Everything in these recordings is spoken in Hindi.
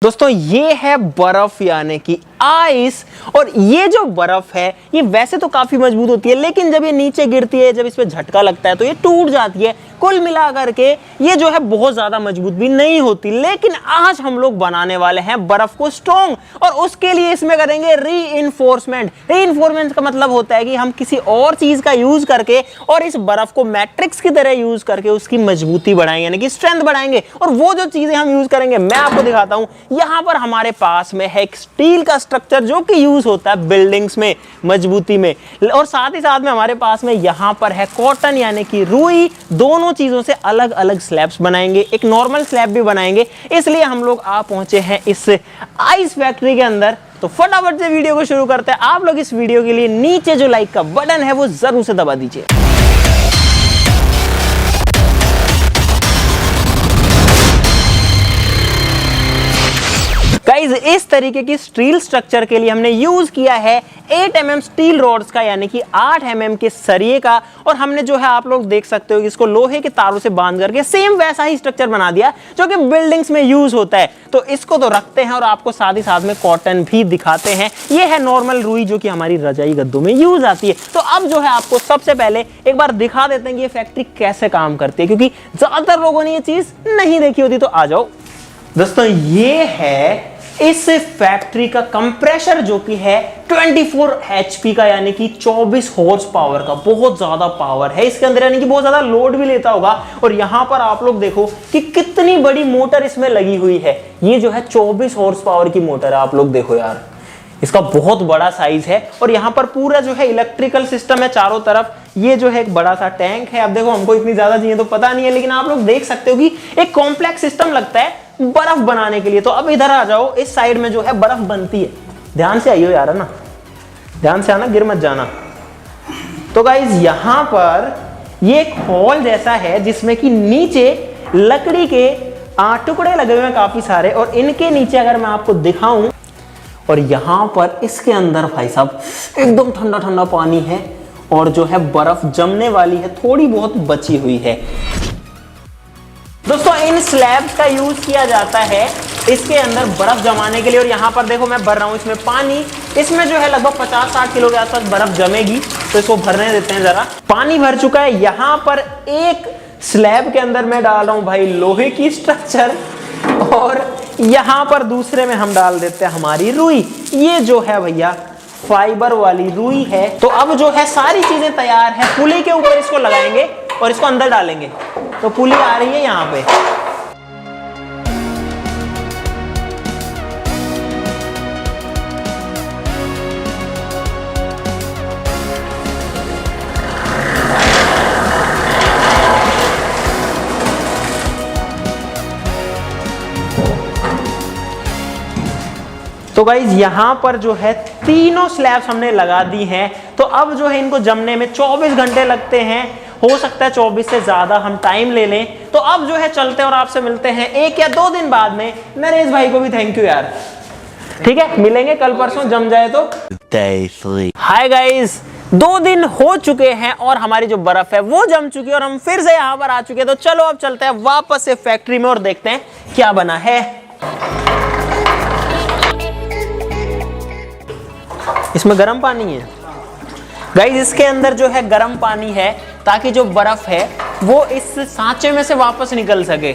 दोस्तों ये है बर्फ यानी कि आइस। और ये जो बर्फ है ये वैसे तो काफी मजबूत होती है, लेकिन जब ये नीचे गिरती है, जब इस पे झटका लगता है तो ये टूट जाती है। कुल मिला करके ये जो है बहुत ज्यादा मजबूत भी नहीं होती। लेकिन आज हम लोग बनाने वाले हैं बर्फ को स्ट्रॉन्ग, और उसके लिए इसमें करेंगे रीइंफोर्समेंट। रीइंफोर्समेंट का मतलब होता है कि हम किसी और चीज का यूज करके और इस बर्फ को मैट्रिक्स की तरह यूज करके उसकी मजबूती बढ़ाएंगे, यानी कि स्ट्रेंथ बढ़ाएंगे। और वो जो चीजें हम यूज करेंगे मैं आपको दिखाता हूं। यहां पर हमारे पास में है एक स्टील का स्ट्रक्चर जो कि यूज होता है बिल्डिंग्स में मजबूती में, और साथ ही साथ में हमारे पास में यहां पर है कॉटन यानी कि रुई। दोनों चीजों से अलग अलग स्लैब्स बनाएंगे, एक नॉर्मल स्लैब भी बनाएंगे। इसलिए हम लोग आ पहुंचे हैं इस आइस फैक्ट्री के अंदर। तो फटाफट से वीडियो को शुरू करते हैं। आप लोग इस वीडियो के लिए नीचे जो लाइक का बटन है वो जरूर से दबा दीजिए। गाइस इस तरीके की स्टील स्ट्रक्चर के लिए हमने यूज किया है 8 mm स्टील रोड्स का, यानी कि 8 mm के सरिये का। और हमने जो है आप लोग देख सकते हो कि इसको लोहे के तारों से बांध करके सेम वैसा ही स्ट्रक्चर बना दिया जो कि बिल्डिंग्स में यूज होता है। तो इसको तो रखते हैं और आपको साथ ही साथ में कॉटन भी दिखाते हैं। ये है नॉर्मल रुई जो कि हमारी रजाई गद्दों में यूज आती है। तो अब जो है आपको सबसे पहले एक बार दिखा देते हैं कि ये फैक्ट्री कैसे काम करती है, क्योंकि ज्यादातर लोगों ने ये चीज नहीं देखी होती। तो आ जाओ दोस्तों, ये है इस फैक्ट्री का कंप्रेसर जो कि है 24 HP का, यानी कि 24 हॉर्स पावर का। बहुत ज्यादा पावर है इसके अंदर, यानी कि बहुत ज्यादा लोड भी लेता होगा। और यहां पर आप लोग देखो कि कितनी बड़ी मोटर इसमें लगी हुई है। ये जो है 24 हॉर्स पावर की मोटर है। आप लोग देखो यार, इसका बहुत बड़ा साइज है। और यहाँ पर पूरा जो है इलेक्ट्रिकल सिस्टम है चारों तरफ। ये जो है एक बड़ा सा टैंक है। अब देखो हमको इतनी ज्यादा चाहिए तो पता नहीं है, लेकिन आप लोग देख सकते हो कि एक कॉम्प्लेक्स सिस्टम लगता है बर्फ बनाने के लिए। तो अब इधर आ जाओ, इस साइड में जो है बर्फ बनती है। ध्यान से आइयो यार, है ना, ध्यान से आना, गिर मत जाना। तो गाइस यहाँ पर ये एक हॉल जैसा है जिसमें कि नीचे लकड़ी के टुकड़े लगे हुए हैं काफी सारे। और इनके नीचे अगर मैं आपको दिखाऊं, और यहां पर इसके अंदर भाई साहब एकदम ठंडा ठंडा पानी है, और जो है बर्फ जमने वाली है, थोड़ी बहुत बची हुई है। दोस्तों इन स्लैब्स का यूज किया जाता है इसके अंदर बर्फ जमाने के लिए। और यहाँ पर देखो मैं भर रहा हूँ इसमें पानी। इसमें जो है लगभग 50-60 किलो के आसपास बर्फ जमेगी। तो इसको भरने देते हैं जरा। पानी भर चुका है। यहाँ पर एक स्लैब के अंदर मैं डाल रहा हूँ भाई लोहे की स्ट्रक्चर, और यहाँ पर दूसरे में हम डाल देते हैं हमारी रुई। ये जो है भैया फाइबर वाली रुई है। तो अब जो है सारी चीजें तैयार है। पुली के ऊपर इसको लगाएंगे और इसको अंदर डालेंगे। तो पुली आ रही है यहाँ पे। तो गाइज यहाँ पर जो है तीनों स्लैब्स हमने लगा दी हैं। तो अब जो है इनको जमने में 24 घंटे लगते हैं। हो सकता है 24 से ज्यादा हम टाइम ले लें। तो अब जो है चलते हैं और आपसे मिलते हैं 1 या 2 दिन बाद में। नरेश भाई को भी थैंक यू यार। ठीक है, मिलेंगे कल परसों जम जाए तो। हाय गाइज, 2 दिन हो चुके हैं और हमारी जो बर्फ है वो जम चुकी है, और हम फिर से यहाँ पर आ चुके हैं। तो चलो अब चलते हैं वापस से फैक्ट्री में और देखते हैं क्या बना है। इसमें गर्म पानी है गाइस। इसके अंदर जो है गर्म पानी है ताकि जो बर्फ है वो इस सांचे में से वापस निकल सके।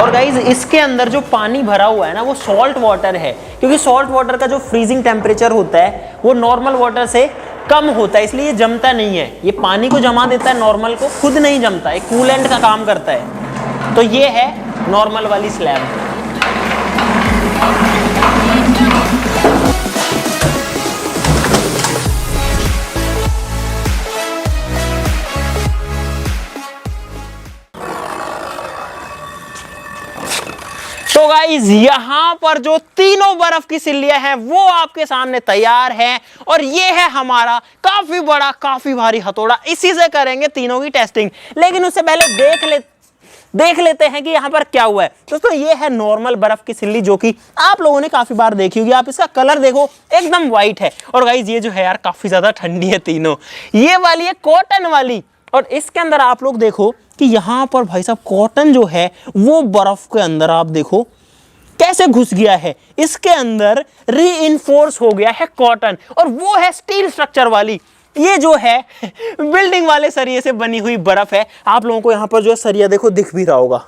और गाइज इसके अंदर जो पानी भरा हुआ है ना वो सॉल्ट वाटर है, क्योंकि सॉल्ट वाटर का जो फ्रीजिंग टेम्परेचर होता है वो नॉर्मल वाटर से कम होता है, इसलिए ये जमता नहीं है। ये पानी को जमा देता है, नॉर्मल को खुद नहीं जमता है, कूलेंट का काम करता है। तो ये है नॉर्मल वाली स्लैब। तो गाइस यहां पर जो तीनों बर्फ की सिल्लियां हैं वो आपके सामने तैयार है। और ये है हमारा काफी बड़ा काफी भारी हथौड़ा। इसी से करेंगे तीनों की टेस्टिंग। लेकिन उससे पहले देख ले देख लेते हैं कि यहाँ पर क्या हुआ है। दोस्तों ये है नॉर्मल बर्फ की सिल्ली, जो कि आप लोगों ने काफी बार देखी होगी। आप इसका कलर देखो, एकदम व्हाइट है। और गाइस ये जो है यार काफी ज्यादा ठंडी है तीनों। ये वाली है कॉटन वाली, और इसके अंदर आप लोग देखो कि यहाँ पर भाई साहब कॉटन जो है वो बर्फ के अंदर आप देखो कैसे घुस गया है। इसके अंदर रीइंफोर्स हो गया है कॉटन, और वो है स्टील स्ट्रक्चर वाली। ये जो है बिल्डिंग वाले सरिये से बनी हुई बर्फ है। आप लोगों को यहाँ पर जो सरिया देखो दिख भी रहा होगा,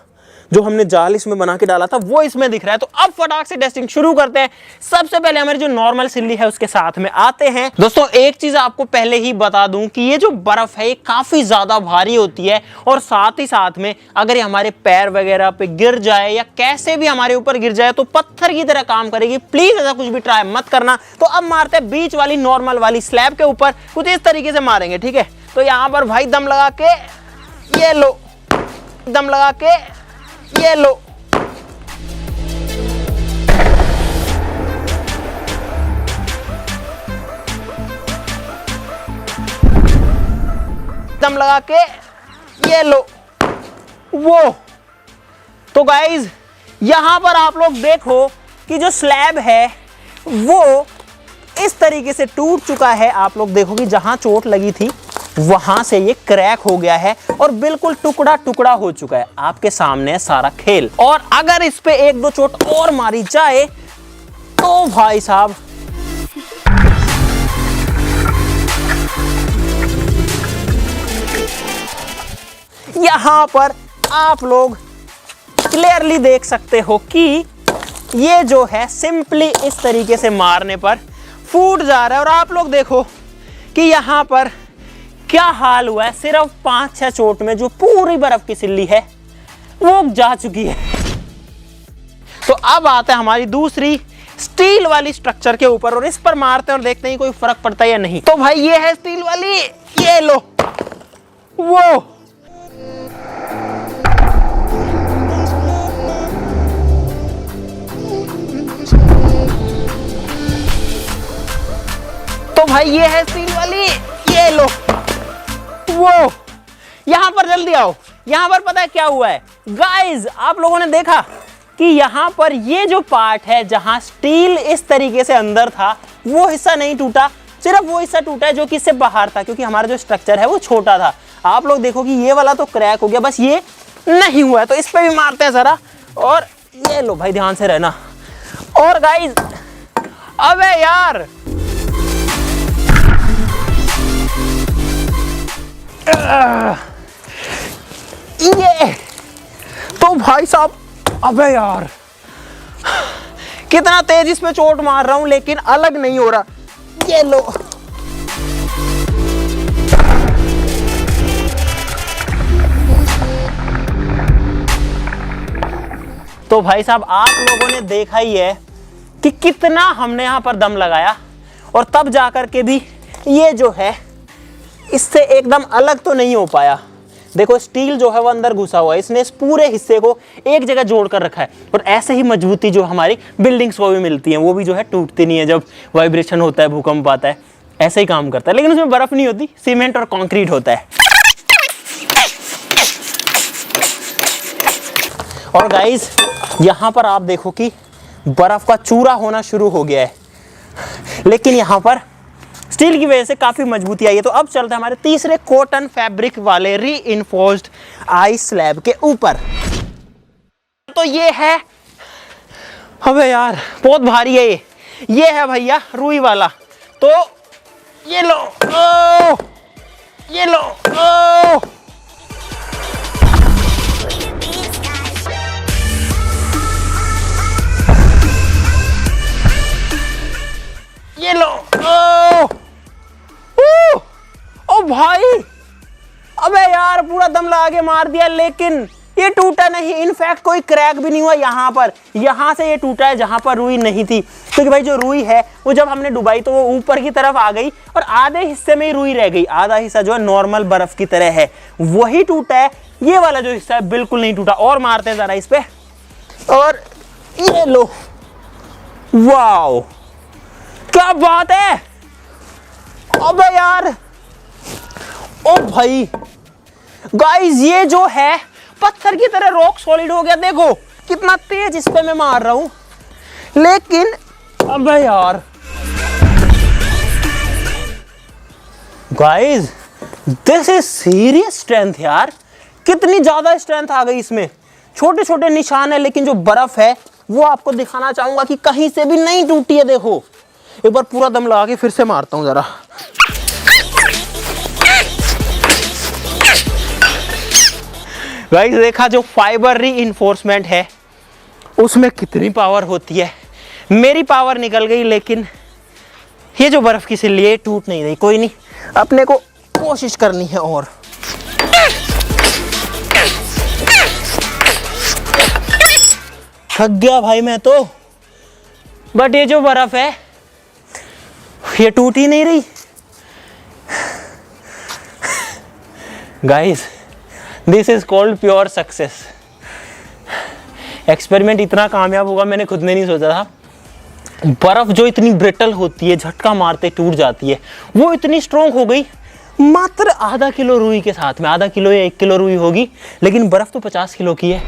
जो हमने जाल इसमें बना के डाला था वो इसमें दिख रहा है। तो अब फटाक से टेस्टिंग शुरू करते हैं। सबसे पहले हमारी जो नॉर्मल सिल्ली है उसके साथ में आते हैं। दोस्तों एक चीज आपको पहले ही बता दूं कि ये जो बर्फ है ये काफी ज्यादा भारी होती है, और साथ ही साथ में अगर ये हमारे पैर वगैरह पे गिर जाए या कैसे भी हमारे ऊपर गिर जाए तो पत्थर की तरह काम करेगी। प्लीज ऐसा कुछ भी ट्राई मत करना। तो अब मारते हैं बीच वाली नॉर्मल वाली स्लैब के ऊपर, कुछ इस तरीके से मारेंगे, ठीक है। तो यहाँ पर भाई दम लगा के ये लो, दम लगा के ये लो। दम लगा के ये लो। वो तो गाइज यहां पर आप लोग देखो कि जो स्लैब है वो इस तरीके से टूट चुका है। आप लोग देखो कि जहां चोट लगी थी वहां से ये क्रैक हो गया है और बिल्कुल टुकड़ा टुकड़ा हो चुका है। आपके सामने सारा खेल। और अगर इस पे एक दो चोट और मारी जाए तो भाई साहब यहां पर आप लोग क्लियरली देख सकते हो कि ये जो है सिंपली इस तरीके से मारने पर फूट जा रहा है। और आप लोग देखो कि यहां पर क्या हाल हुआ है। सिर्फ 5-6 चोट में जो पूरी बर्फ की सिल्ली है वो जा चुकी है। तो अब आता है हमारी दूसरी स्टील वाली स्ट्रक्चर के ऊपर, और इस पर मारते हैं और देखते हैं कोई फर्क पड़ता है या नहीं। तो भाई ये है स्टील वाली, ये लो। वो तो भाई ये है स्टील वाली, ये लो। वो यहां पर जल्दी आओ। यहां पर पता है क्या हुआ है गाइस, आप लोगों ने देखा कि यहां पर ये जो पार्ट है जहां स्टील इस तरीके से अंदर था वो हिस्सा नहीं टूटा, सिर्फ वो हिस्सा टूटा है जो कि इससे बाहर था, क्योंकि हमारा जो स्ट्रक्चर है वो छोटा था। आप लोग देखो कि ये वाला तो क्रैक हो गया, बस ये नहीं हुआ है। तो इस पे भी मारते हैं जरा, और ये लो भाई ध्यान से रहना। और गाइस अबे यार ये तो भाई साहब, अबे यार कितना तेज इस पे चोट मार रहा हूं लेकिन अलग नहीं हो रहा। ये लो। तो भाई साहब आप लोगों ने देखा ही है कि कितना हमने यहां पर दम लगाया, और तब जाकर के भी ये जो है इससे एकदम अलग तो नहीं हो पाया। देखो स्टील जो है वो अंदर घुसा हुआ है, इसने इस पूरे हिस्से को एक जगह जोड़ कर रखा है। और ऐसे ही मजबूती जो हमारी बिल्डिंग्स को भी मिलती है, वो भी जो है टूटती नहीं है जब वाइब्रेशन होता है, भूकंप आता है, ऐसे ही काम करता है। लेकिन उसमें बर्फ नहीं होती, सीमेंट और कंक्रीट होता है। और गाइस यहां पर आप देखो कि बर्फ का चूरा होना शुरू हो गया है, लेकिन यहां पर स्टील की वजह से काफी मजबूती आई है। तो अब चलते हैं हमारे तीसरे कॉटन फैब्रिक वाले रीइंफोर्स्ड आइस स्लैब के ऊपर। तो ये है, अबे यार बहुत भारी है ये है भैया रुई वाला। तो ये लो, ओ, ये लो, ओ। ये लो, ओ, ओ भाई, अबे यार पूरा दम लगा के मार दिया, लेकिन ये टूटा नहीं। इनफैक्ट कोई क्रैक भी नहीं हुआ यहां पर। यहां से ये टूटा है जहां पर रुई नहीं थी, क्योंकि भाई जो रुई है वो जब हमने डुबाई तो वो ऊपर की तरफ आ गई और आधे हिस्से में ही रुई रह गई। आधा हिस्सा जो है नॉर्मल बर्फ की तरह है वही टूटा है। ये वाला जो हिस्सा है बिल्कुल नहीं टूटा। और मारते हैं जरा इस पे, और ये लो, वाओ क्या बात है। अबे यार, ओ भाई गाइस ये जो है पत्थर की तरह रॉक सॉलिड हो गया। देखो कितना तेज इस पे मैं मार रहा हूं, लेकिन अबे यार guys, this is serious strength यार। कितनी ज्यादा स्ट्रेंथ आ गई इसमें। छोटे छोटे निशान है, लेकिन जो बर्फ है वो आपको दिखाना चाहूंगा कि कहीं से भी नहीं टूटी है। देखो एक बार पूरा दम लगा के फिर से मारता हूं जरा। गाइस देखा, जो फाइबर रीइंफोर्समेंट है उसमें कितनी पावर होती है। मेरी पावर निकल गई, लेकिन ये जो बर्फ की सिल्ली है टूट नहीं रही। कोई नहीं, अपने को कोशिश करनी है और थक गया भाई मैं तो। बट ये जो बर्फ है ये टूट ही नहीं रही। Guys, this is called pure success. Experiment इतना कामयाब होगा मैंने खुद में नहीं सोचा था। बर्फ जो इतनी ब्रिटल होती है, झटका मारते टूट जाती है, वो इतनी स्ट्रॉन्ग हो गई मात्र आधा किलो रुई के साथ में। आधा किलो या 1 किलो रुई होगी, लेकिन बर्फ तो 50 किलो की है।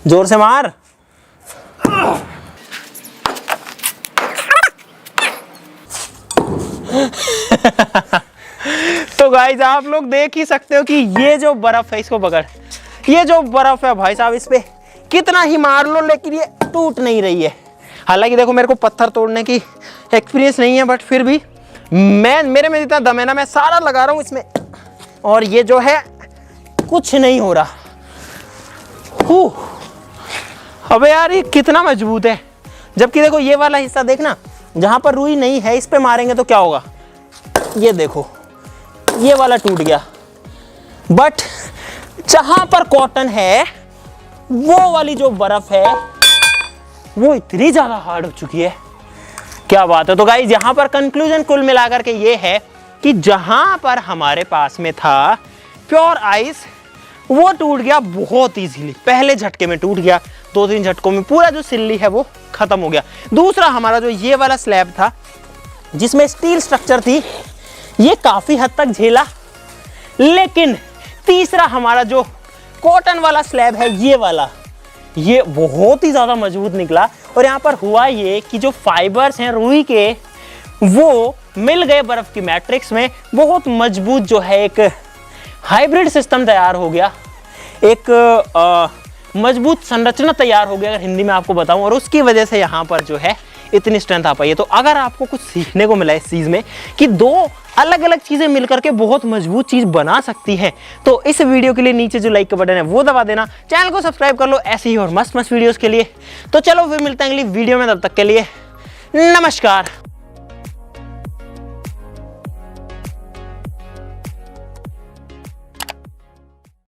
जोर से मार। तो गाइस, आप लोग देख ही सकते हो कि ये जो बर्फ है, इसको पकड़, ये जो बर्फ है भाई साहब, इस पे कितना ही मार लो लेकिन ये टूट नहीं रही है। हालांकि देखो, मेरे को पत्थर तोड़ने की एक्सपीरियंस नहीं है, बट फिर भी मेरे में जितना दम है ना, मैं सारा लगा रहा हूं इसमें, और ये जो है कुछ नहीं हो रहा। अबे यार, ये कितना मजबूत है। जबकि देखो ये वाला हिस्सा देखना, जहां पर रुई नहीं है, इस पे मारेंगे तो क्या होगा। ये देखो, ये वाला टूट गया। बट जहां पर कॉटन है, वो वाली जो बर्फ है वो इतनी ज्यादा हार्ड हो चुकी है। क्या बात है। तो गाइस, यहां पर कंक्लूजन कुल मिलाकर के ये है कि जहां पर हमारे पास में था प्योर आइस, वो टूट गया बहुत इजीली। पहले झटके में टूट गया, 2-3 झटकों में पूरा जो सिल्ली है वो खत्म हो गया। दूसरा, हमारा जो ये वाला स्लैब था जिसमें स्टील स्ट्रक्चर थी, ये काफी हद तक झेला। लेकिन तीसरा, हमारा जो कॉटन वाला स्लैब है, ये वाला, ये बहुत ही ज्यादा मजबूत निकला। और यहाँ पर हुआ ये कि जो फाइबर्स हैं रुई के, वो मिल गए बर्फ की मैट्रिक्स में। बहुत मजबूत जो है एक हाइब्रिड सिस्टम तैयार हो गया, एक मजबूत संरचना तैयार हो गया, अगर हिंदी में आपको बताऊं। और उसकी वजह से यहाँ पर जो है इतनी स्ट्रेंथ आ पाई है। तो अगर आपको कुछ सीखने को मिला इस चीज में कि दो अलग अलग चीजें मिलकर के बहुत मजबूत चीज बना सकती हैं, तो इस वीडियो के लिए नीचे जो लाइक का बटन है वो दबा देना। चैनल को सब्सक्राइब कर लो ऐसे ही और मस्त मस्त वीडियोस के लिए। तो चलो फिर मिलते हैं अगली वीडियो में, तब तक के लिए नमस्कार।